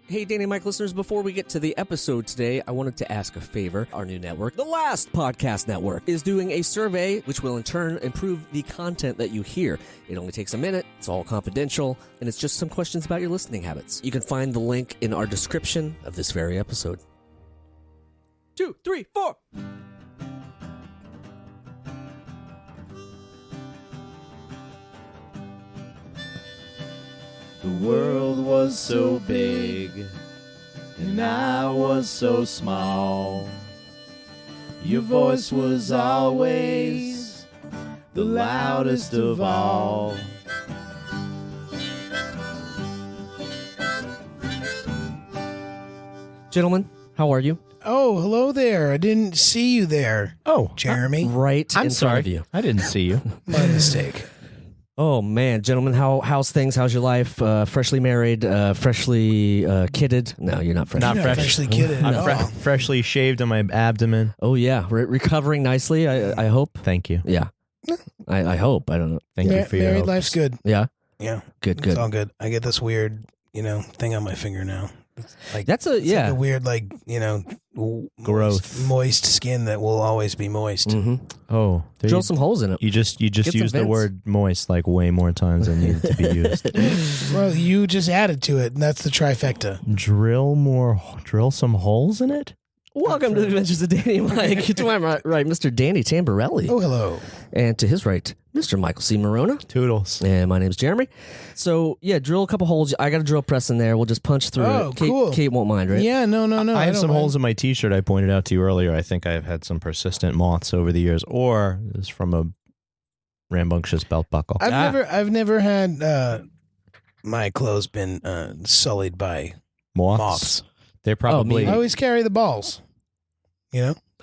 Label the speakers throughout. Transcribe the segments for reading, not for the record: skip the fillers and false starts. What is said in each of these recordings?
Speaker 1: Hey, Danny and Mike listeners, before we get to the episode today, I wanted to ask a favor. Our new network, The Last Podcast Network, is doing a survey which will in turn improve the content that you hear. It only takes a minute, it's all confidential, and it's just some questions about your listening habits. You can find the link in our description of this very episode. 2, 3, 4.
Speaker 2: The world was so big, and I was so small. Your voice was always the loudest of all.
Speaker 1: Gentlemen, how are you?
Speaker 3: Oh, hello there. I didn't see you there.
Speaker 2: Oh,
Speaker 3: Jeremy.
Speaker 1: Right
Speaker 2: I'm
Speaker 1: in
Speaker 2: sorry.
Speaker 1: front of you.
Speaker 2: I didn't see you.
Speaker 3: My mistake.
Speaker 1: Oh, man. Gentlemen, how's things? How's your life? Freshly married? Freshly kidded? No, you're not freshly
Speaker 2: Not
Speaker 3: You're
Speaker 2: fresh.
Speaker 3: freshly kidded at
Speaker 2: I'm
Speaker 3: all.
Speaker 2: freshly shaved on my abdomen.
Speaker 1: Oh, yeah. Recovering nicely, I hope.
Speaker 2: Thank you.
Speaker 1: Yeah. I hope. I don't know.
Speaker 2: Thank you for your
Speaker 3: Married
Speaker 2: help.
Speaker 3: life's good.
Speaker 1: Yeah?
Speaker 3: Yeah.
Speaker 1: Good.
Speaker 3: It's all good. I get this weird, thing on my finger now. It's like
Speaker 1: That's
Speaker 3: it's like a weird,
Speaker 2: Growth.
Speaker 3: moist skin that will always be moist.
Speaker 1: Mm-hmm.
Speaker 2: Oh, there
Speaker 1: Drill some holes in it.
Speaker 2: you just
Speaker 1: Get some
Speaker 2: used the
Speaker 1: vents.
Speaker 2: word moist like way more times than needed to be used.
Speaker 3: Well, you just added to it, and that's the trifecta.
Speaker 2: Drill some holes in it?
Speaker 1: Welcome to the Adventures of Danny and Mike. To my right, Mr. Danny Tamborelli.
Speaker 3: Oh, hello.
Speaker 1: And to his right, Mr. Michael C. Morona.
Speaker 2: Toodles.
Speaker 1: And my name's Jeremy. So, yeah, drill a couple holes. I got a drill press in there. We'll just punch through
Speaker 3: Oh,
Speaker 1: it. Kate,
Speaker 3: cool.
Speaker 1: Kate won't mind, right?
Speaker 3: Yeah, no.
Speaker 2: I have
Speaker 3: don't
Speaker 2: some
Speaker 3: mind.
Speaker 2: holes in my T-shirt I pointed out to you earlier. I think I've had some persistent moths over the years, or it's from a rambunctious belt buckle.
Speaker 3: I've never had my clothes been sullied by moths.
Speaker 2: They're probably.
Speaker 3: I always carry the balls.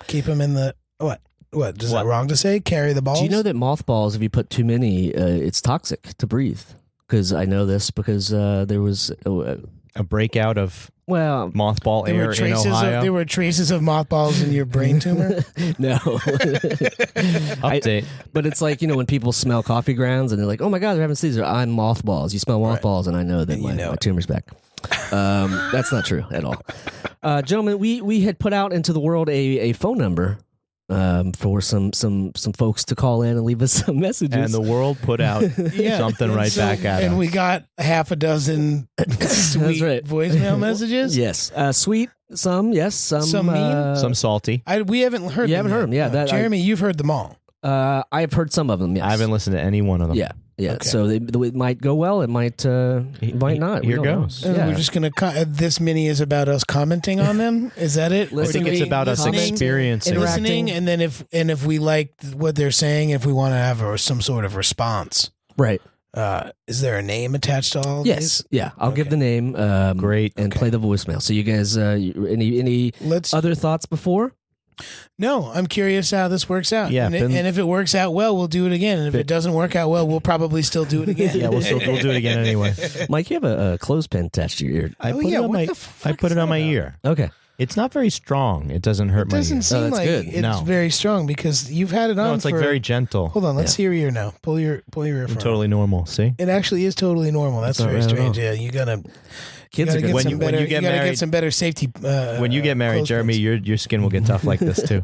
Speaker 3: Keep them in the what? What is that wrong to say? Carry the balls.
Speaker 1: Do you know that mothballs, if you put too many, it's toxic to breathe? Because I know this because there was,
Speaker 2: a breakout of
Speaker 1: well,
Speaker 2: mothball
Speaker 3: there
Speaker 2: air
Speaker 3: were
Speaker 2: in
Speaker 3: traces
Speaker 2: Ohio.
Speaker 3: there were traces of mothballs in your brain tumor?
Speaker 1: no.
Speaker 2: Update.
Speaker 1: But it's like, when people smell coffee grounds and they're like, oh my God, they're having seizure. I'm mothballs. You smell mothballs, and I know that
Speaker 3: And you know
Speaker 1: my
Speaker 3: it.
Speaker 1: tumor's back. That's not true at all. Gentlemen, we had put out into the world a phone number for some folks to call in and leave us some messages.
Speaker 2: And the world put out something right back at
Speaker 3: and
Speaker 2: us.
Speaker 3: we got half a dozen sweet
Speaker 1: right.
Speaker 3: voicemail messages.
Speaker 1: Yes. Sweet, some, yes. Some
Speaker 3: mean?
Speaker 2: Some salty.
Speaker 3: We haven't heard.
Speaker 1: You
Speaker 3: them
Speaker 1: haven't heard
Speaker 3: yet.
Speaker 1: them, yeah.
Speaker 3: No. Jeremy, you've heard them all.
Speaker 1: I've heard some of them, yes.
Speaker 2: I haven't listened to any one of them.
Speaker 1: Yeah.
Speaker 3: Okay.
Speaker 1: So it might go well. It might not. We
Speaker 2: Here
Speaker 1: don't know.
Speaker 2: goes.
Speaker 3: And
Speaker 1: Yeah.
Speaker 3: we're just gonna. This mini is about us commenting on them. Is that it?
Speaker 2: I think it's about us experiencing.
Speaker 3: and
Speaker 2: it.
Speaker 3: listening, and then if we like what they're saying, if we want to have some sort of response,
Speaker 1: Right.
Speaker 3: is there a name attached to all of
Speaker 1: Yes.
Speaker 3: these?
Speaker 1: Yeah. I'll give the name.
Speaker 2: Great.
Speaker 1: And play the voicemail. So you guys, any
Speaker 3: Let's.
Speaker 1: other thoughts before?
Speaker 3: No, I'm curious how this works out.
Speaker 2: Yeah,
Speaker 3: and if it works out well, we'll do it again. And if it doesn't work out well, we'll probably still do it again.
Speaker 2: Yeah, we'll do it again anyway.
Speaker 1: Mike, you have a clothespin attached to your ear.
Speaker 2: I
Speaker 3: Oh,
Speaker 2: put
Speaker 3: yeah,
Speaker 2: it on
Speaker 3: what
Speaker 2: my.
Speaker 3: the
Speaker 2: I
Speaker 3: fuck
Speaker 2: put
Speaker 3: is
Speaker 2: it on
Speaker 3: that
Speaker 2: my
Speaker 3: about?
Speaker 2: ear.
Speaker 1: Okay.
Speaker 2: It's not very strong. It doesn't hurt
Speaker 3: It
Speaker 2: my
Speaker 3: doesn't
Speaker 2: ear.
Speaker 3: seem
Speaker 1: that's
Speaker 3: like
Speaker 1: good.
Speaker 3: it's
Speaker 2: No.
Speaker 3: very strong because you've had it on.
Speaker 2: No, it's like
Speaker 3: for,
Speaker 2: very gentle.
Speaker 3: Hold on, let's hear your ear now. Pull your ear from.
Speaker 2: Totally normal. See.
Speaker 3: It actually is totally normal. That's
Speaker 1: not
Speaker 3: very
Speaker 1: bad at
Speaker 3: strange.
Speaker 1: all.
Speaker 3: Yeah, you gotta.
Speaker 1: Kids are
Speaker 3: you
Speaker 1: good.
Speaker 3: gotta
Speaker 2: When
Speaker 3: get some
Speaker 2: you- when
Speaker 3: better.
Speaker 2: you get
Speaker 3: gotta
Speaker 2: married-
Speaker 3: get some better safety.
Speaker 2: When you get married, Jeremy,
Speaker 3: clothespins.
Speaker 2: your skin will get tough like this too.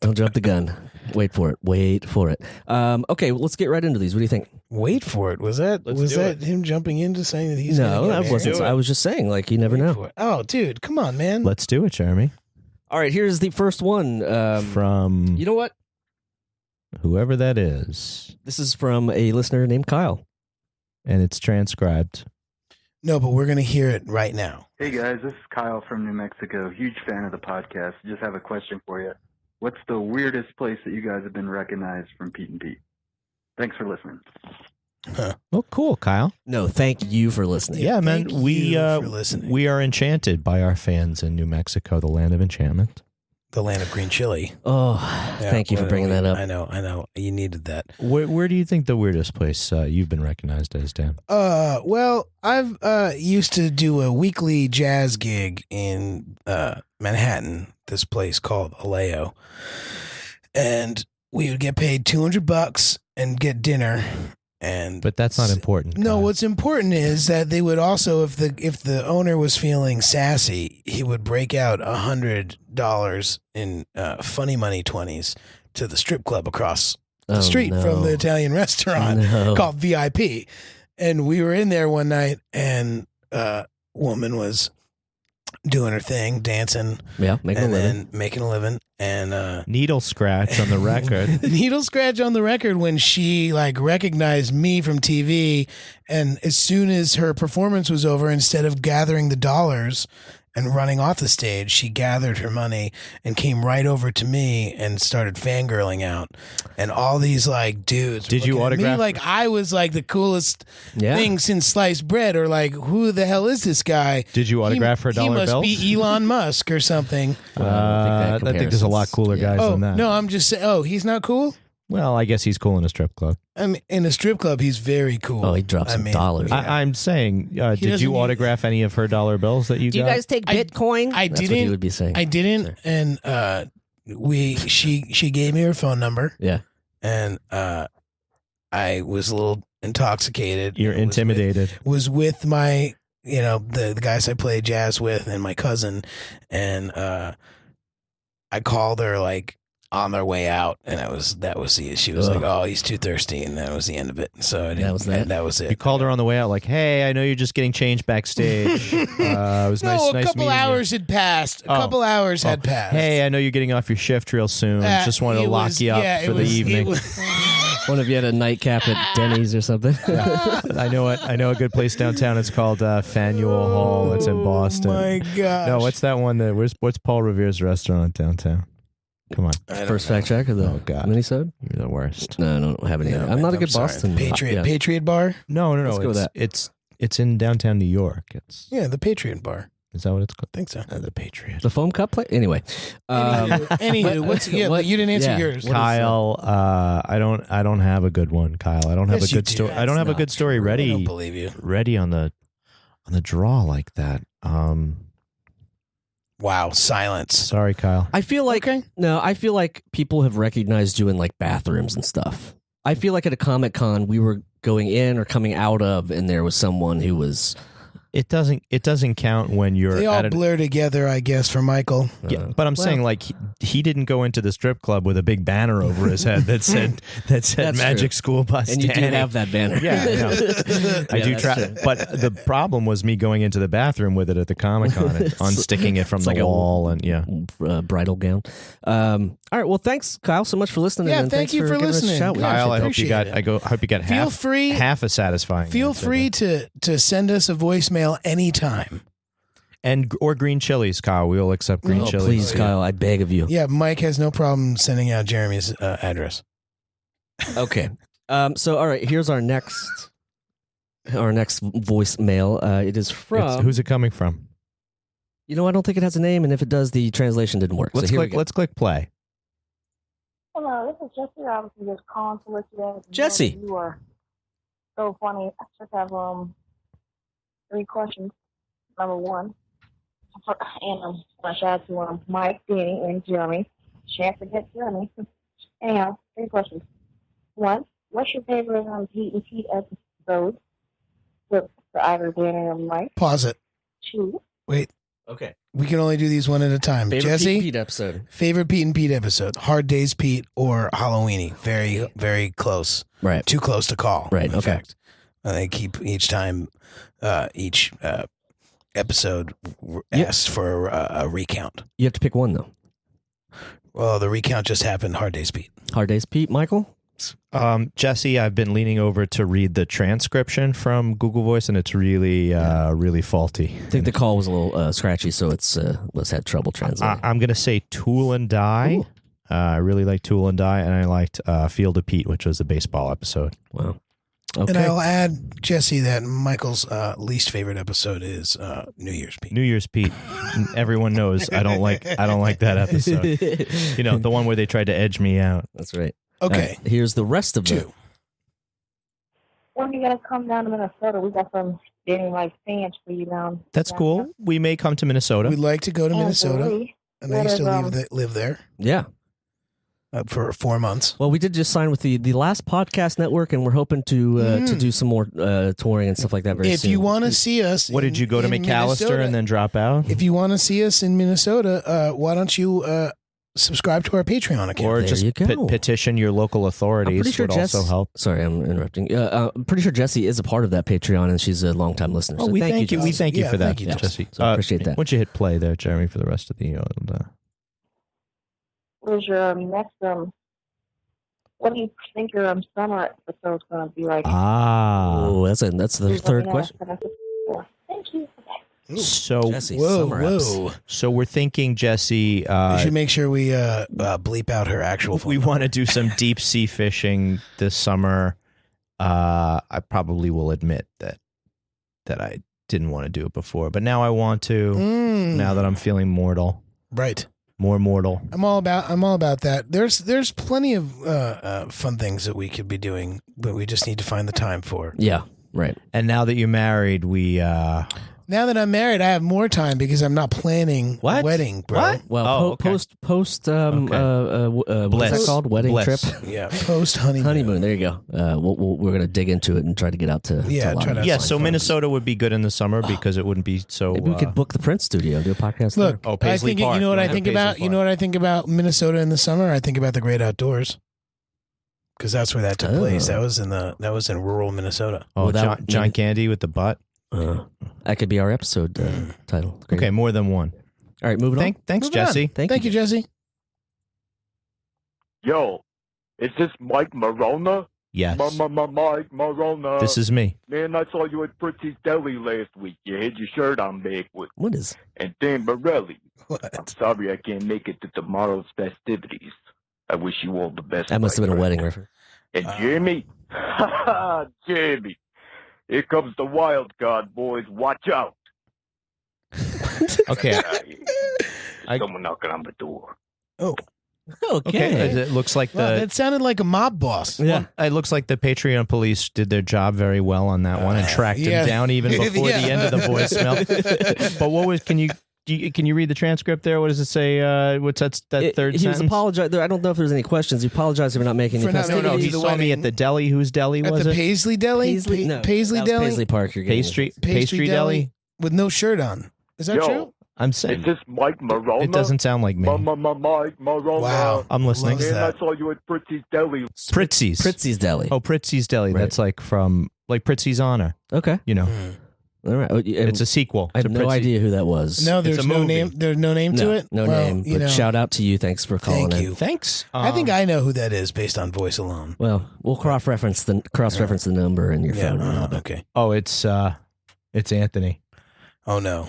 Speaker 1: Don't jump the gun. Wait for it. Okay, well, let's get right into these. What do you think?
Speaker 3: Wait for it. Was that
Speaker 2: Let's
Speaker 3: was
Speaker 2: do
Speaker 3: that him jumping into saying that he's
Speaker 1: No,
Speaker 3: gonna get
Speaker 1: that
Speaker 3: married?
Speaker 1: wasn't. I was just saying, like, you never
Speaker 3: Wait
Speaker 1: know.
Speaker 3: for it. Oh, dude, come on, man.
Speaker 2: Let's do it, Jeremy.
Speaker 1: All right, here's the first one.
Speaker 2: From
Speaker 1: You know what?
Speaker 2: whoever that is,
Speaker 1: This is from a listener named Kyle.
Speaker 2: and it's transcribed.
Speaker 3: No, but we're gonna hear it right now.
Speaker 4: Hey guys, this is Kyle from New Mexico. Huge fan of the podcast. Just have a question for you. What's the weirdest place that you guys have been recognized from Pete and Pete? Thanks for listening.
Speaker 2: Oh, cool, Kyle.
Speaker 1: No, thank you for listening.
Speaker 2: Yeah, man.
Speaker 3: Thank
Speaker 2: We
Speaker 3: you for listening.
Speaker 2: we are enchanted by our fans in New Mexico, the land of enchantment.
Speaker 3: The land of green chili.
Speaker 1: Oh,
Speaker 3: Yeah,
Speaker 1: thank you for bringing that up.
Speaker 3: I know. You needed that.
Speaker 2: Where do you think the weirdest place you've been recognized as, Dan?
Speaker 3: Well, I've used to do a weekly jazz gig in Manhattan. This place called Aleo, and we would get paid $200 and get dinner,
Speaker 2: But that's not important.
Speaker 3: No,
Speaker 2: Kyle.
Speaker 3: what's important is that they would also, if the owner was feeling sassy, he would break out $100 in funny money 20s to the strip club across the street from the Italian restaurant called VIP. And we were in there one night, and a woman was doing her thing, dancing, making a living, and
Speaker 2: needle scratch on the record.
Speaker 3: Needle scratch on the record when she like recognized me from TV, and as soon as her performance was over, instead of gathering the dollars and running off the stage, she gathered her money and came right over to me and started fangirling out. And all these like dudes.
Speaker 2: Did you autograph?
Speaker 3: Me like I was like the coolest thing since sliced bread, or like, who the hell is this guy?
Speaker 2: Did you autograph her dollar bills?
Speaker 3: He must be Elon Musk or something.
Speaker 2: I think there's a lot cooler guys than that.
Speaker 3: No, I'm just saying. Oh, he's not cool?
Speaker 2: Well, I guess he's cool in a strip club.
Speaker 3: I mean, in a strip club, he's very cool.
Speaker 1: Oh, he drops some dollars.
Speaker 2: I'm saying, did you autograph any of her dollar bills that you got?
Speaker 1: Do you guys take Bitcoin?
Speaker 3: That's
Speaker 1: what he would be saying.
Speaker 3: I didn't, and she gave me her phone number.
Speaker 1: Yeah,
Speaker 3: and I was a little intoxicated.
Speaker 2: You're intimidated.
Speaker 3: Was with my, the guys I play jazz with, and my cousin, and I called her like on their way out, and that was the she was like, oh, he's too thirsty, and that was the end of it. So that was it.
Speaker 2: You called her on the way out like, hey, I know you're just getting changed backstage. It was nice
Speaker 3: a couple hours had passed. A couple hours had passed.
Speaker 2: Hey, I know you're getting off your shift real soon. Just wanted to lock you up for the evening.
Speaker 1: One of you had a nightcap at Denny's or something.
Speaker 2: I know a good place downtown. It's called Faneuil Hall. It's in Boston.
Speaker 3: Oh my gosh.
Speaker 2: No, what's that one? What's Paul Revere's restaurant downtown? Come on.
Speaker 1: First fact check of the Minisode?
Speaker 2: You're the worst.
Speaker 1: No, I don't have any. I'm not a good Boston.
Speaker 3: Patriot Bar?
Speaker 2: No.
Speaker 1: Let's go with that.
Speaker 2: It's in downtown New York.
Speaker 3: The Patriot Bar.
Speaker 2: Is that what it's called?
Speaker 3: I think so.
Speaker 2: The Patriot.
Speaker 1: The foam cup play? Anyway.
Speaker 3: Anywho, you didn't answer yours.
Speaker 2: Kyle, I don't have a good one, Kyle. I don't have a good story. I don't have a good story ready.
Speaker 3: I don't believe you.
Speaker 2: Ready on the draw like that.
Speaker 3: Wow, silence.
Speaker 2: Sorry, Kyle.
Speaker 1: I feel like I feel like people have recognized you in like bathrooms and stuff. I feel like at a Comic-Con we were going in or coming out of, and there was someone who was.
Speaker 2: It doesn't count when you're.
Speaker 3: They all blur together, I guess, for Michael.
Speaker 2: Yeah, but I'm saying like he didn't go into the strip club with a big banner over his head that said Magic
Speaker 1: true.
Speaker 2: School Bus.
Speaker 1: And you do have that banner.
Speaker 2: Yeah, I know. I do try. But the problem was me going into the bathroom with it at the Comic-Con and unsticking it from the wall and
Speaker 1: bridal gown. All right. Well, thanks, Kyle, so much for listening.
Speaker 3: Yeah,
Speaker 1: and
Speaker 3: thank you for listening,
Speaker 2: Kyle. I hope you got. Hope you got half a satisfying.
Speaker 3: Feel free to send us a voicemail anytime.
Speaker 2: Or green chilies, Kyle. We will accept green chilies.
Speaker 1: Please, Kyle, I beg of you.
Speaker 3: Yeah, Mike has no problem sending out Jeremy's address.
Speaker 1: Okay. So, all right, here's our next voicemail. It is from.
Speaker 2: Who's it coming from?
Speaker 1: I don't think it has a name, and if it does, the translation didn't work.
Speaker 2: Let's click play.
Speaker 5: Hello, this is Jesse Robinson, just calling to let you know.
Speaker 1: Jesse.
Speaker 5: You are so funny. I just have 3 questions. Number 1, and I shout out to Mike, Danny, and Jeremy. Can't forget Jeremy. Anyhow, 3 questions. 1, what's your favorite Pete and Pete episode for either Danny or Mike?
Speaker 3: Pause it.
Speaker 5: 2.
Speaker 3: Wait.
Speaker 1: Okay.
Speaker 3: We can only do these one at a time.
Speaker 1: Favorite
Speaker 3: Jesse,
Speaker 1: Pete episode.
Speaker 3: Favorite Pete and Pete episode. Hard Days Pete or Halloweeny. Very, very close.
Speaker 1: Right.
Speaker 3: Too close to call.
Speaker 1: Right.
Speaker 3: In fact. They keep each time, each episode asked for a recount.
Speaker 1: You have to pick one, though.
Speaker 3: Well, the recount just happened. Hard Days Pete.
Speaker 1: Hard Days Pete, Michael?
Speaker 2: Jesse, I've been leaning over to read the transcription from Google Voice, and it's really, really faulty.
Speaker 1: I think the call was a little scratchy, so it's let's had trouble translating.
Speaker 2: I'm going to say Tool and Die.
Speaker 1: Ooh.
Speaker 2: I really liked Tool and Die, and I liked Field of Pete, which was a baseball episode.
Speaker 1: Wow. Okay.
Speaker 3: And I'll add, Jesse, that Michael's least favorite episode is New Year's Pete.
Speaker 2: New Year's Pete. Everyone knows I don't like that episode. The one where they tried to edge me out.
Speaker 1: That's right.
Speaker 3: Okay.
Speaker 1: Here's the rest of
Speaker 3: 2.
Speaker 5: When are you going to come down to Minnesota? We got some Danny Mike fans for you down.
Speaker 2: That's cool. We may come to Minnesota.
Speaker 3: We'd like to go to Minnesota, and I used to live there.
Speaker 1: Yeah.
Speaker 3: for 4 months.
Speaker 1: Well, we did just sign with the last podcast network, and we're hoping to do some more touring and stuff like that very soon.
Speaker 3: If you want to see us,
Speaker 2: What did you go to
Speaker 3: in
Speaker 2: McAllister
Speaker 3: Minnesota,
Speaker 2: and then drop out?
Speaker 3: If you want to see us in Minnesota, why don't you subscribe to our Patreon account?
Speaker 2: Or
Speaker 1: There
Speaker 2: just
Speaker 1: you go.
Speaker 2: petition your local authorities would also help.
Speaker 1: Sorry, I'm interrupting. I'm pretty sure Jessie is a part of that Patreon, and she's a longtime listener.
Speaker 2: Oh,
Speaker 1: so
Speaker 2: we
Speaker 1: thank you.
Speaker 2: We thank you
Speaker 3: Yeah,
Speaker 2: for that,
Speaker 3: thank you,
Speaker 2: Jesse.
Speaker 1: So I appreciate that.
Speaker 2: Why don't you hit play there, Jeremy, for the rest of the...
Speaker 5: Where's your next what do you think your summer episode's going to be like?
Speaker 1: Oh, that's the third question.
Speaker 5: Thank you.
Speaker 2: So,
Speaker 1: Jesse, summer eps.
Speaker 2: So we're thinking, Jesse...
Speaker 3: we should make sure we bleep out her actual phone
Speaker 2: we
Speaker 3: number.
Speaker 2: want to do some deep sea fishing this summer. I probably will admit that I didn't want to do it before, but now I want to. Now that I'm feeling mortal,
Speaker 3: Right.
Speaker 2: more mortal.
Speaker 3: I'm all about that. There's plenty of fun things that we could be doing, but we just need to find the time for.
Speaker 1: Yeah, right.
Speaker 2: And now that you're married, we.
Speaker 3: Now that I'm married, I have more time because I'm not planning a
Speaker 2: What?
Speaker 3: wedding, bro.
Speaker 2: What?
Speaker 1: Well,
Speaker 2: okay.
Speaker 1: post what's
Speaker 2: Bliss.
Speaker 1: that called? Wedding
Speaker 2: Bliss.
Speaker 1: trip?
Speaker 3: Yeah, post honeymoon.
Speaker 1: Honeymoon. There you go. We're going to dig into it and try to get out to
Speaker 3: Yeah,
Speaker 1: to
Speaker 3: try to-
Speaker 2: Yeah,
Speaker 3: That's
Speaker 2: so
Speaker 3: fine.
Speaker 2: Minnesota would be good in the summer because it wouldn't be so.
Speaker 1: Maybe we could book the Prince Studio, do a podcast
Speaker 3: Look,
Speaker 1: there.
Speaker 2: Oh, Paisley
Speaker 3: I think
Speaker 2: Park.
Speaker 3: you know what I
Speaker 2: Yeah,
Speaker 3: think
Speaker 2: Paisley
Speaker 3: about. You
Speaker 2: Park.
Speaker 3: know what I think about Minnesota in the summer. I think about the great outdoors because that's where that took place. That was in rural Minnesota.
Speaker 2: Oh,
Speaker 1: Well, that
Speaker 2: John,
Speaker 1: would-
Speaker 2: John Candy with the butt.
Speaker 1: That could be our episode title. Great.
Speaker 2: Okay, more than one.
Speaker 1: All right, moving on.
Speaker 2: Thanks,
Speaker 3: Moving on.
Speaker 2: Jesse.
Speaker 3: Thank you, Jesse.
Speaker 6: Yo, is this Mike Marona?
Speaker 2: Yes,
Speaker 6: Mike Marona.
Speaker 2: this is me.
Speaker 6: Man, I saw you at Fritzy's Deli last week. You had your shirt on backwards.
Speaker 1: What is?
Speaker 6: And Dan Borelli. I'm
Speaker 3: What?
Speaker 6: sorry I can't make it to tomorrow's festivities. I wish you all the best.
Speaker 1: That must have
Speaker 6: my
Speaker 1: been a
Speaker 6: friend.
Speaker 1: wedding reference.
Speaker 6: And Jamie, Jamie, here comes the wild card, boys. Watch out.
Speaker 2: Okay. I-
Speaker 6: Someone knocking on the door.
Speaker 2: Okay. It looks like
Speaker 3: Wow,
Speaker 2: the.
Speaker 3: that sounded like a mob boss.
Speaker 1: Yeah.
Speaker 2: It looks like the Patreon police did their job very well on that one and tracked
Speaker 3: yeah.
Speaker 2: him down even before
Speaker 3: Yeah.
Speaker 2: the end of the voicemail. But what was? Can you read the transcript there? What does it say? What's that third
Speaker 1: He was
Speaker 2: sentence?
Speaker 1: apologizing. I don't know if there's any questions. He apologized for not making any
Speaker 3: For not
Speaker 1: festivities.
Speaker 2: No, he
Speaker 3: The
Speaker 2: saw me
Speaker 3: wedding.
Speaker 2: at the deli. Whose deli
Speaker 3: At
Speaker 2: was
Speaker 3: the
Speaker 2: it?
Speaker 3: Paisley Deli,
Speaker 1: Paisley, no,
Speaker 3: Paisley
Speaker 1: that was
Speaker 3: Deli,
Speaker 1: Paisley Park. You're getting
Speaker 3: Paisley Deli with no shirt on. Is that
Speaker 6: Yo.
Speaker 3: true?
Speaker 2: I'm
Speaker 6: Is
Speaker 2: saying
Speaker 6: this Mike Marona?
Speaker 2: it doesn't sound like me.
Speaker 6: Mike Marona.
Speaker 3: Wow.
Speaker 2: I'm listening.
Speaker 3: Loves
Speaker 6: Man,
Speaker 3: that.
Speaker 6: I saw you at Fritzy's Deli.
Speaker 2: Pritzi's.
Speaker 1: Pritzi's Deli.
Speaker 2: Oh, Pritzi's Deli.
Speaker 1: Right.
Speaker 2: That's like from Pritzi's Honor.
Speaker 1: Okay.
Speaker 2: You know,
Speaker 1: All right.
Speaker 2: it's a sequel.
Speaker 1: I have
Speaker 2: to
Speaker 1: no
Speaker 2: Pritzi.
Speaker 1: idea who that was.
Speaker 3: No,
Speaker 2: It's
Speaker 3: there's
Speaker 2: a
Speaker 3: no
Speaker 2: movie.
Speaker 3: name. There's no name to it.
Speaker 1: No
Speaker 3: Well,
Speaker 1: name.
Speaker 3: you
Speaker 1: But
Speaker 3: know,
Speaker 1: shout out to you. Thanks for calling
Speaker 3: Thank
Speaker 1: in.
Speaker 3: you.
Speaker 2: Thanks.
Speaker 3: I think I know who that is based on voice alone.
Speaker 1: Well, we'll cross-reference the number in your phone.
Speaker 3: Okay.
Speaker 2: Oh, it's Anthony.
Speaker 3: Oh no.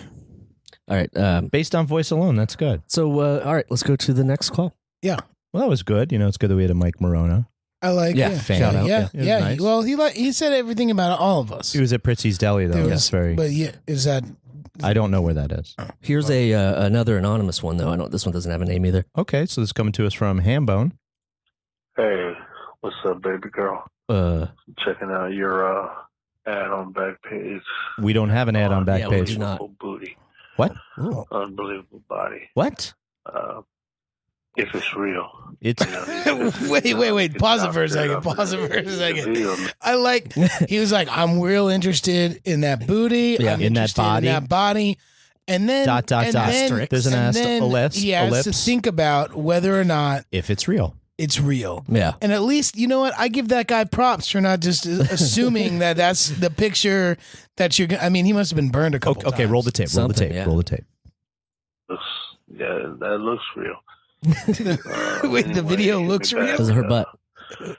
Speaker 1: All right.
Speaker 2: Based on voice alone, that's good.
Speaker 1: So, all right, let's go to the next call.
Speaker 3: Yeah.
Speaker 2: Well, that was good. You know, it's good that we had a Mike Morona.
Speaker 3: I like.
Speaker 1: Yeah,
Speaker 3: Yeah.
Speaker 2: fan.
Speaker 1: shout out.
Speaker 3: Yeah.
Speaker 2: It was
Speaker 3: Yeah.
Speaker 2: nice.
Speaker 3: Well, he said everything about all of us.
Speaker 2: He was at Pritzi's Deli, though.
Speaker 3: There
Speaker 2: That's very.
Speaker 3: But yeah, is that?
Speaker 2: I don't know where that is.
Speaker 1: Here's another anonymous one though. This one doesn't have a name either.
Speaker 2: Okay, so this is coming to us from Hambone.
Speaker 7: Hey, what's up, baby girl? Checking out your ad on Backpage.
Speaker 2: We don't have an ad on
Speaker 1: Yeah, we
Speaker 2: Backpage.
Speaker 1: do not.
Speaker 7: Beautiful booty.
Speaker 2: What?
Speaker 7: Unbelievable body.
Speaker 2: What?
Speaker 7: If it's real.
Speaker 2: It's
Speaker 3: Wait. Pause it for a second. I like. He was like, I'm real interested in that booty.
Speaker 1: Yeah.
Speaker 3: I'm
Speaker 2: In that
Speaker 3: interested
Speaker 2: body.
Speaker 3: In that body. And then
Speaker 2: Dot, dot,
Speaker 3: and
Speaker 2: dot.
Speaker 3: then-
Speaker 2: There's an
Speaker 3: and then
Speaker 2: ellipse.
Speaker 3: He has to think about whether or not
Speaker 2: If it's real.
Speaker 3: it's real.
Speaker 1: Yeah.
Speaker 3: And at least, you know what? I give that guy props for not just assuming that that's the picture that you're. I mean, he must have been burned a couple times.
Speaker 2: Okay, roll the tape. Roll the
Speaker 1: Something,
Speaker 2: tape.
Speaker 1: yeah.
Speaker 2: Roll the tape.
Speaker 7: Yeah, that looks real.
Speaker 3: Wait, the video looks real?
Speaker 1: This is her butt.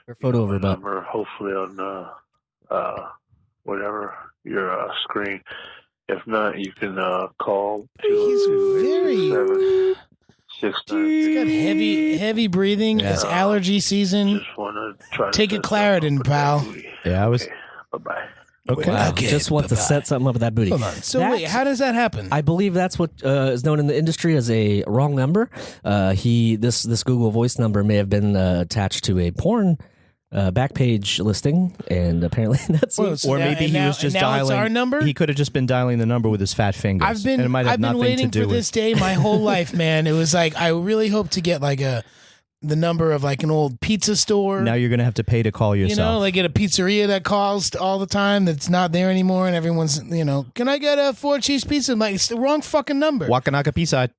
Speaker 1: Her photo of her butt.
Speaker 7: Number, hopefully on whatever your screen. If not, you can call.
Speaker 3: He's very.
Speaker 7: 227
Speaker 3: He's got heavy breathing.
Speaker 1: Yeah.
Speaker 3: It's allergy season.
Speaker 7: Just want to try
Speaker 3: Take
Speaker 7: to
Speaker 3: a Claritin, pal.
Speaker 2: Yeah, I was.
Speaker 7: Bye bye.
Speaker 2: Okay.
Speaker 1: Wow.
Speaker 3: Okay,
Speaker 1: Just want to
Speaker 3: bye-bye.
Speaker 1: set something up with that booty.
Speaker 3: Hold on. So
Speaker 1: That's-
Speaker 3: wait, how does that happen?
Speaker 1: I believe that's what is known in the industry as a wrong number. This Google Voice number may have been attached to a porn back page listing, and apparently that's
Speaker 3: Whoa, so
Speaker 2: Or
Speaker 3: now-
Speaker 2: maybe
Speaker 3: and
Speaker 2: he
Speaker 3: now-
Speaker 2: was just
Speaker 3: and now it's
Speaker 2: dialing
Speaker 3: our number.
Speaker 2: He could have just been dialing the number with his fat fingers.
Speaker 3: I've been
Speaker 2: And it might have
Speaker 3: I've been
Speaker 2: nothing
Speaker 3: waiting
Speaker 2: to do
Speaker 3: for this day my whole life, man. It was like I really hope to get like a the number of like an old pizza store.
Speaker 2: Now you're going to have to pay to call yourself.
Speaker 3: You know, like at a pizzeria that calls all the time that's not there anymore, and everyone's, can I get a 4-cheese pizza? I'm like, it's the wrong fucking number.
Speaker 2: Wakanaka P-side.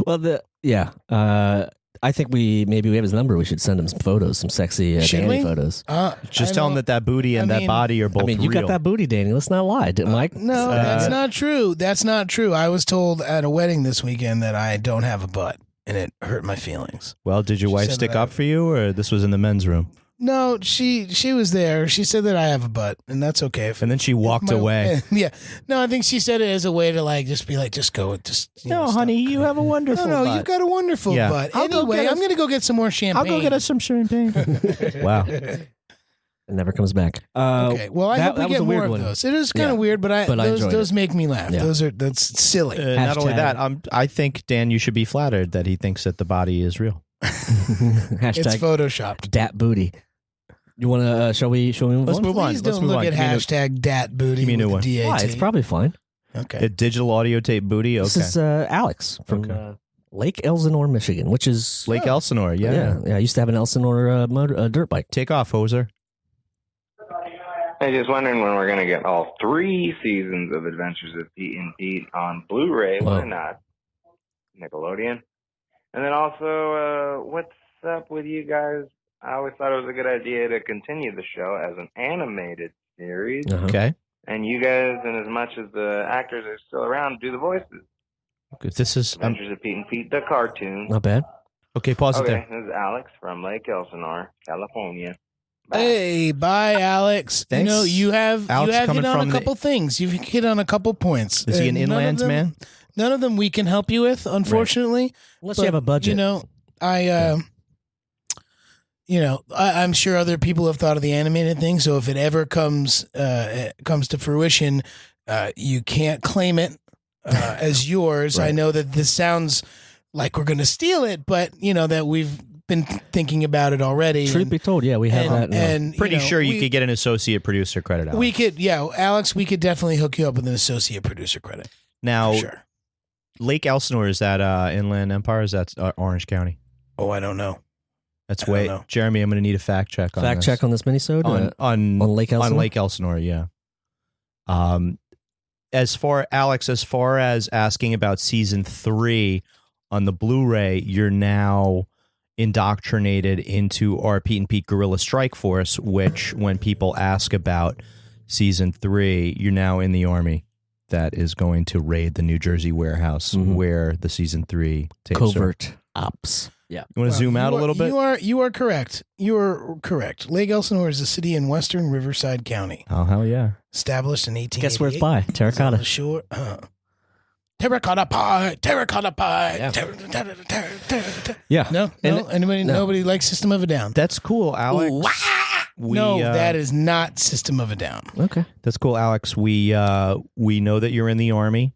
Speaker 1: Well, I think we have his number. We should send him some photos, some sexy Danny photos.
Speaker 2: Just tell him that booty and that body are both real.
Speaker 1: You got that booty, Danny. Let's not lie, didn't Mike?
Speaker 3: No, that's not true. That's not true. I was told at a wedding this weekend that I don't have a butt, and it hurt my feelings.
Speaker 2: Well, did your wife stick up for you, or this was in the men's room?
Speaker 3: No, she was there. She said that I have a butt, and that's okay.
Speaker 2: And then she walked away.
Speaker 3: Yeah. No, I think she said it as a way to just be like, just go.
Speaker 2: Honey, you have a wonderful butt.
Speaker 3: No, you got a wonderful butt. Anyway, I'm going to go get some more champagne.
Speaker 2: I'll go get us some champagne. Wow.
Speaker 1: It never comes back.
Speaker 3: Okay. Well, I hope we get more of those. It is kind of weird, but those make me laugh.
Speaker 1: Yeah.
Speaker 3: That's silly.
Speaker 2: Not only that, I think, Dan, you should be flattered that he thinks that the body is real.
Speaker 3: It's photoshopped.
Speaker 1: Dat booty. You want to? Shall we move
Speaker 2: Let's
Speaker 1: on?
Speaker 2: move on.
Speaker 3: Please don't look at hashtag dat booty.
Speaker 2: Give me a new one.
Speaker 1: Why? It's probably fine.
Speaker 3: Okay.
Speaker 2: A digital audio tape booty. Okay.
Speaker 1: This is Alex from Lake Elsinore, Michigan, which is
Speaker 2: Lake Elsinore. Yeah.
Speaker 1: I used to have an Elsinore dirt bike.
Speaker 2: Take off, hoser.
Speaker 8: I just wondering when we're going to get all 3 seasons of Adventures of Pete and Pete on Blu-ray. Why not? Nickelodeon. And then also, what's up with you guys? I always thought it was a good idea to continue the show as an animated series.
Speaker 2: Okay.
Speaker 8: And you guys, and as much as the actors are still around, do the voices.
Speaker 2: Okay, this is
Speaker 8: Adventures of Pete and Pete, the cartoon.
Speaker 1: Not bad.
Speaker 2: Okay, pause it there.
Speaker 8: This is Alex from Lake Elsinore, California. Bye.
Speaker 3: Hey, bye, Alex.
Speaker 2: Thanks.
Speaker 3: You have
Speaker 2: Alex
Speaker 3: hit on a couple things. You've hit on a couple points.
Speaker 2: Is he an inlands man?
Speaker 3: None of them we can help you with, unfortunately.
Speaker 1: Right. Unless you have a budget.
Speaker 3: I'm sure other people have thought of the animated thing. So if it ever comes to fruition, you can't claim it as yours.
Speaker 2: Right.
Speaker 3: I know that this sounds like we're going to steal it, but that we've been thinking about it already.
Speaker 1: Truth be told, we have that.
Speaker 3: And
Speaker 2: Pretty sure you could get an associate producer credit. Alex.
Speaker 3: We could, Alex. We could definitely hook you up with an associate producer credit.
Speaker 2: Now,
Speaker 3: Sure.
Speaker 2: Lake Elsinore, is that Inland Empire? Is that Orange County?
Speaker 3: Oh, I don't know.
Speaker 2: That's
Speaker 3: I don't know.
Speaker 2: Jeremy, I'm going to need a fact check on
Speaker 1: Fact
Speaker 2: this.
Speaker 1: check on this minisode
Speaker 2: on
Speaker 1: Lake Elsinore.
Speaker 2: On Lake Elsinore, yeah. As far as asking about season 3 on the Blu-ray, you're now indoctrinated into our Pete and Pete Guerrilla Strike Force, which when people ask about season 3, you're now in the army that is going to raid the New Jersey warehouse where the season 3 tapes
Speaker 1: Covert ops. Yeah.
Speaker 2: You want to zoom out a little bit?
Speaker 3: You are correct. You are correct. Lake Elsinore is a city in western Riverside County.
Speaker 2: Oh, hell yeah.
Speaker 3: Established in 1888.
Speaker 1: Guess where it's by? Terracotta.
Speaker 3: On the shore. Terracotta pie. Terracotta pie.
Speaker 1: Yeah.
Speaker 3: No. Nobody likes System of a Down.
Speaker 2: That's cool, Alex.
Speaker 3: That is not System of a Down.
Speaker 1: Okay.
Speaker 2: That's cool, Alex. We know that you're in the army.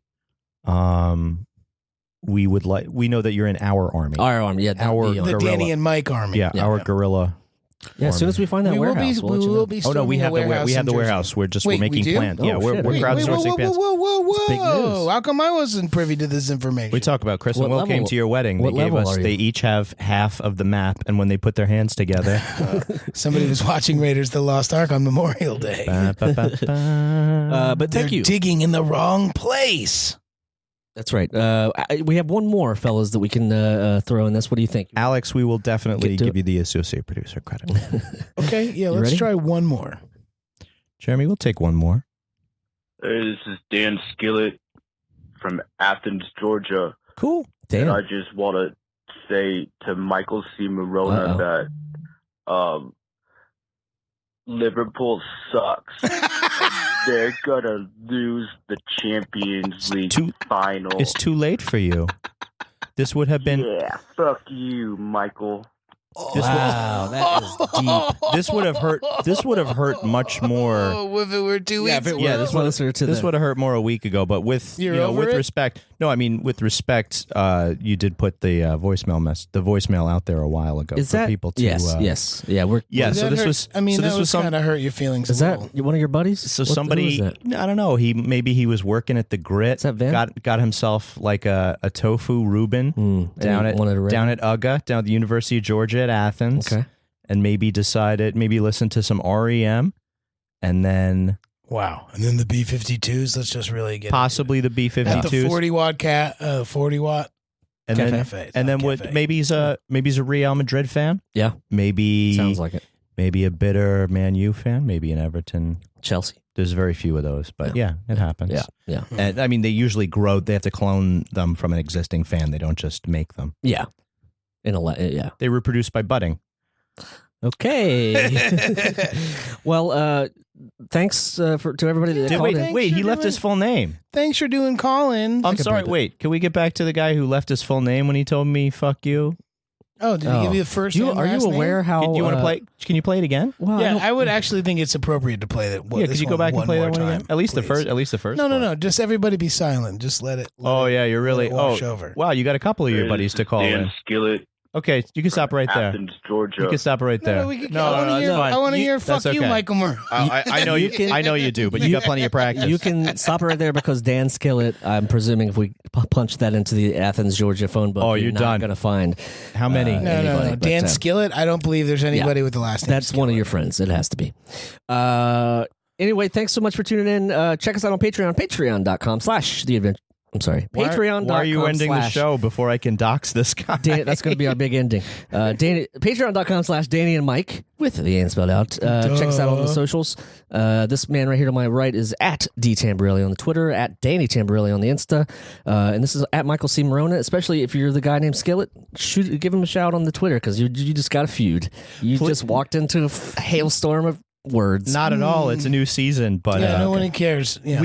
Speaker 2: We know that you're in our army.
Speaker 1: Our army, yeah.
Speaker 2: Our
Speaker 3: The
Speaker 2: guerrilla.
Speaker 3: Danny and Mike army.
Speaker 2: Yeah, our guerrilla.
Speaker 1: Yeah, as soon as we find that
Speaker 3: We will
Speaker 1: warehouse,
Speaker 3: be.
Speaker 1: we'll let
Speaker 3: We
Speaker 1: you
Speaker 3: will
Speaker 1: know.
Speaker 3: be.
Speaker 2: Oh no, we have the
Speaker 3: warehouse.
Speaker 2: we have
Speaker 3: in
Speaker 2: the
Speaker 3: Jersey.
Speaker 2: warehouse. We're
Speaker 3: Wait, we
Speaker 2: making
Speaker 3: do?
Speaker 2: plans.
Speaker 1: Oh,
Speaker 2: Yeah, we're
Speaker 1: shit.
Speaker 2: crowdsourcing plans.
Speaker 3: Whoa!
Speaker 1: big news.
Speaker 3: How come I wasn't privy to this information?
Speaker 2: We talk about Chris
Speaker 1: What
Speaker 2: and Will
Speaker 1: level-
Speaker 2: came to your wedding. They
Speaker 1: what
Speaker 2: gave
Speaker 1: level
Speaker 2: us.
Speaker 1: are you?
Speaker 2: They each have half of the map, and when they put their hands together,
Speaker 3: Somebody was watching Raiders of the Lost Ark on Memorial Day.
Speaker 1: But
Speaker 3: They're
Speaker 1: thank you.
Speaker 3: digging in the wrong place.
Speaker 1: That's right. We have one more, fellas, that we can throw in this. What do you think?
Speaker 2: Alex, we will definitely
Speaker 1: Get to
Speaker 2: give you the associate producer credit.
Speaker 3: Okay, yeah, let's
Speaker 1: ready?
Speaker 3: try one more.
Speaker 2: Jeremy, we'll take one more.
Speaker 6: Hey, this is Dan Skillett from Athens, Georgia.
Speaker 2: Cool.
Speaker 6: And I
Speaker 1: Damn.
Speaker 6: just want to say to Michael C. Morona that Liverpool sucks. They're going to lose the Champions League final.
Speaker 2: It's too late for you. This would have been.
Speaker 6: Yeah, fuck you, Michael.
Speaker 1: Wow, that is deep.
Speaker 2: This would have hurt. This would have hurt much more.
Speaker 3: Oh, if it were 2 weeks.
Speaker 1: If it were
Speaker 2: this
Speaker 1: closer to
Speaker 2: This would have hurt more a week ago. But with
Speaker 3: You're over
Speaker 2: with
Speaker 3: it?
Speaker 2: respect. No, I mean with respect. You did put the voicemail out there a while ago
Speaker 1: Is
Speaker 2: for
Speaker 1: that
Speaker 2: people to.
Speaker 1: yes. Yeah, we're.
Speaker 2: Yeah.
Speaker 3: That
Speaker 2: So this
Speaker 3: hurt-
Speaker 2: was.
Speaker 3: I mean,
Speaker 2: so
Speaker 3: that
Speaker 2: this
Speaker 3: was
Speaker 2: was
Speaker 3: kind of hurt your feelings.
Speaker 1: Is
Speaker 3: a
Speaker 1: that
Speaker 3: little.
Speaker 1: one of your buddies?
Speaker 2: So
Speaker 1: Who
Speaker 2: somebody,
Speaker 1: is that?
Speaker 2: I don't know. Maybe he was working at the Grit.
Speaker 1: Is that Vin?
Speaker 2: Got himself like a tofu Reuben down at UGA, down at the University of Georgia at Athens.
Speaker 1: Okay.
Speaker 2: And maybe listened to some REM, and then
Speaker 3: Wow. And then the B-52s. Let's just really get
Speaker 2: possibly the
Speaker 3: into it. At the
Speaker 2: B-52s.
Speaker 3: 40 watt.
Speaker 2: And
Speaker 3: Cafe.
Speaker 2: then maybe he's a Real Madrid fan.
Speaker 1: Yeah.
Speaker 2: Maybe
Speaker 1: Sounds like it.
Speaker 2: Maybe a bitter Man U fan. Maybe an Everton.
Speaker 1: Chelsea.
Speaker 2: There's very few of those, but yeah, it happens.
Speaker 1: Yeah.
Speaker 2: And I mean, they usually grow. They have to clone them from an existing fan. They don't just make them.
Speaker 1: Yeah. Yeah.
Speaker 2: They reproduce by budding.
Speaker 1: Okay. Well, thanks to everybody that called in.
Speaker 2: Wait, he left his full name.
Speaker 3: Thanks for doing call-in.
Speaker 2: I'm sorry. Wait, can we get back to the guy who left his full name when he told me "fuck you"?
Speaker 3: Oh, did he give you the first and
Speaker 1: Are you
Speaker 3: last
Speaker 1: aware
Speaker 3: name?
Speaker 1: how?
Speaker 2: You want to play? Can you play it again?
Speaker 1: Well,
Speaker 3: Yeah, I would actually think it's appropriate to play that.
Speaker 2: Yeah, could you go back and play that one again?
Speaker 3: Time,
Speaker 2: At least
Speaker 3: please.
Speaker 2: the first.
Speaker 3: No. Just everybody be silent. Just let it.
Speaker 2: Oh yeah, you're really.
Speaker 3: wash over.
Speaker 2: Wow, you got a couple of your buddies to call
Speaker 7: Dan
Speaker 2: in.
Speaker 7: Skillet,
Speaker 2: Okay, you can stop right there.
Speaker 7: Athens, Georgia.
Speaker 2: You can stop right there.
Speaker 3: No, we could,
Speaker 2: No,
Speaker 3: it's
Speaker 2: fine.
Speaker 3: I want to hear
Speaker 2: That's
Speaker 3: "fuck you,"
Speaker 2: okay.
Speaker 3: Michael Moore.
Speaker 2: I know you. I know you do, but you got plenty of practice.
Speaker 1: You can stop it right there because Dan Skillett, I'm presuming if we punch that into the Athens, Georgia phone book,
Speaker 2: Oh,
Speaker 1: you're
Speaker 2: you're
Speaker 1: not
Speaker 2: done.
Speaker 1: going to find
Speaker 2: How many?
Speaker 3: No.
Speaker 1: anybody, but,
Speaker 3: Dan Skillet. I don't believe there's anybody with the last name.
Speaker 1: That's one of your friends. It has to be. Anyway, thanks so much for tuning in. Check us out on Patreon, patreon.com/theadventure. I'm sorry. Patreon.com.
Speaker 2: Why are you ending the show before I can dox this guy?
Speaker 1: That's going to be our big ending. Patreon.com/Danny and Mike with the N spelled out. Check us out on the socials. This man right here to my right is at D Tamborelli on the Twitter, at Danny Tamborelli on the Insta, and this is at Michael C. Morona. Especially if you're the guy named Skillet, give him a shout on the Twitter because you just got a feud. You just walked into a hailstorm of words.
Speaker 2: Not at all. It's a new season, but
Speaker 3: no one cares. Yeah.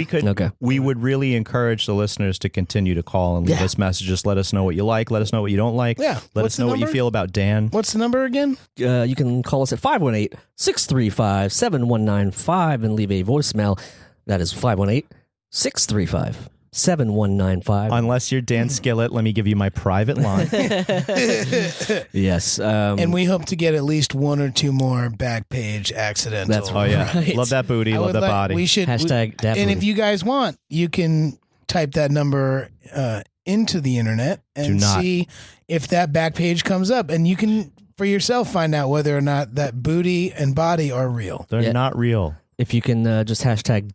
Speaker 2: We would really encourage the listeners to continue to call and leave us messages. Let us know what you like. Let us know what you don't like.
Speaker 3: Yeah.
Speaker 2: Let
Speaker 3: What's
Speaker 2: us know
Speaker 3: the
Speaker 2: what you
Speaker 3: number?
Speaker 2: feel about Dan.
Speaker 3: What's the number again?
Speaker 1: You can call us at 518-635-7195 and leave a voicemail. That is 518-635-7195.
Speaker 2: Unless you're Dan Skillet, let me give you my private line.
Speaker 1: Yes.
Speaker 3: And we hope to get at least one or two more back page accidental.
Speaker 1: That's
Speaker 2: Oh yeah,
Speaker 1: Right.
Speaker 2: love that booty,
Speaker 3: I
Speaker 2: love
Speaker 3: would
Speaker 2: that
Speaker 3: like-
Speaker 2: body.
Speaker 3: We should.
Speaker 1: Hashtag that
Speaker 3: and
Speaker 1: booty.
Speaker 3: if you guys want, you can type that number into the internet
Speaker 2: Do
Speaker 3: and
Speaker 2: not.
Speaker 3: see if that back page comes up, and you can for yourself find out whether or not that booty and body are real.
Speaker 2: They're
Speaker 1: Yeah.
Speaker 2: not real.
Speaker 1: If you can just hashtag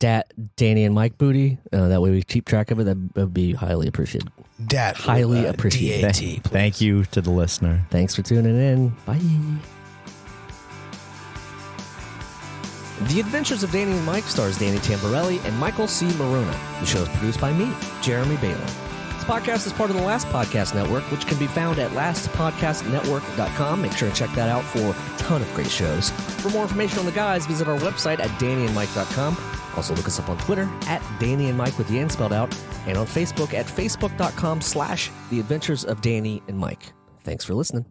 Speaker 1: Danny and Mike booty, that way we keep track of it, that would be highly appreciated.
Speaker 3: Dat
Speaker 1: Highly appreciated.
Speaker 3: DAT, please.
Speaker 2: Thank you to the listener.
Speaker 1: Thanks for tuning in. Bye. The Adventures of Danny and Mike stars Danny Tamborelli and Michael C. Morona. The show is produced by me, Jeremy Baylor. This podcast is part of the Last Podcast Network, which can be found at lastpodcastnetwork.com. Make sure to check that out for a ton of great shows. For more information on the guys, visit our website at dannyandmike.com. Also look us up on Twitter at Danny and Mike with the N spelled out, and on Facebook at facebook.com/The Adventures of Danny and Mike. Thanks for listening.